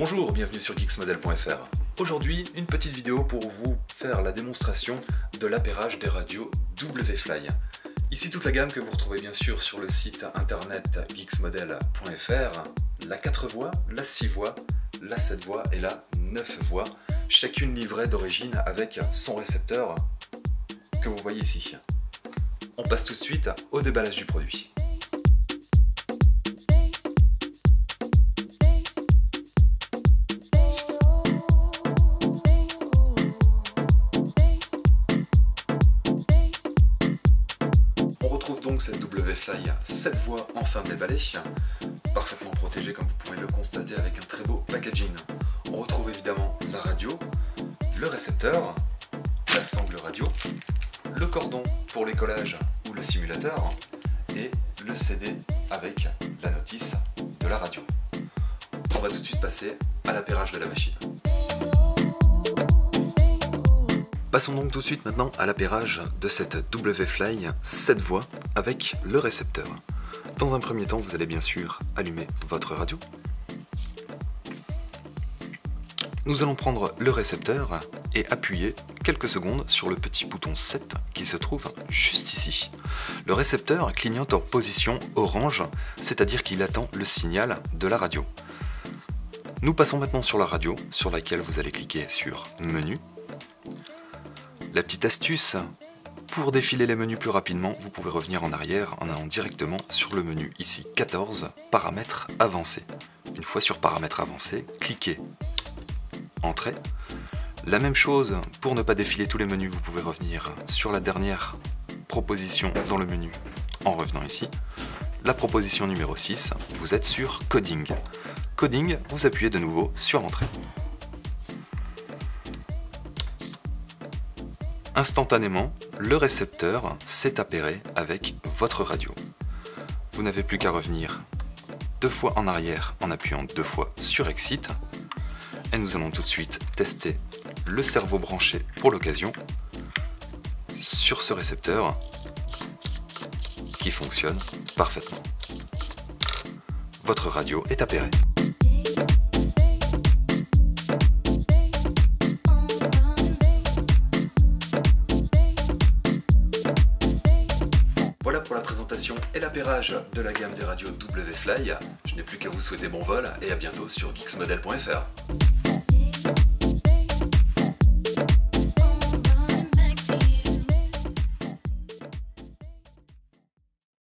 Bonjour, bienvenue sur geeksmodel.fr. Aujourd'hui, une petite vidéo pour vous faire la démonstration de l'appairage des radios WFly. Ici toute la gamme que vous retrouvez bien sûr sur le site internet geeksmodel.fr, la 4 voix, la 6 voix, la 7 voix et la 9 voix, chacune livrée d'origine avec son récepteur que vous voyez ici. On passe tout de suite au déballage du produit. On retrouve donc cette WFly 7 voix enfin déballée, parfaitement protégée comme vous pouvez le constater avec un très beau packaging. On retrouve évidemment la radio, le récepteur, la sangle radio, le cordon pour les collages ou le simulateur et le CD avec la notice de la radio. On va tout de suite passer à l'appairage de la machine. Passons donc tout de suite maintenant à l'appairage de cette WFly 7 voix avec le récepteur. Dans un premier temps, vous allez bien sûr allumer votre radio. Nous allons prendre le récepteur et appuyer quelques secondes sur le petit bouton 7 qui se trouve juste ici. Le récepteur clignote en position orange, c'est-à-dire qu'il attend le signal de la radio. Nous passons maintenant sur la radio, sur laquelle vous allez cliquer sur Menu. La petite astuce, pour défiler les menus plus rapidement, vous pouvez revenir en arrière en allant directement sur le menu ici 14, Paramètres avancés. Une fois sur Paramètres avancés, cliquez Entrée. La même chose, pour ne pas défiler tous les menus, vous pouvez revenir sur la dernière proposition dans le menu en revenant ici. La proposition numéro 6, vous êtes sur Coding. Coding, vous appuyez de nouveau sur Entrée. Instantanément, le récepteur s'est appairé avec votre radio. Vous n'avez plus qu'à revenir 2 fois en arrière en appuyant 2 fois sur Exit. Et nous allons tout de suite tester le cerveau branché pour l'occasion sur ce récepteur qui fonctionne parfaitement. Votre radio est appairée. Voilà pour la présentation et l'appairage de la gamme des radios WFly. Je n'ai plus qu'à vous souhaiter bon vol et à bientôt sur geeksmodel.fr.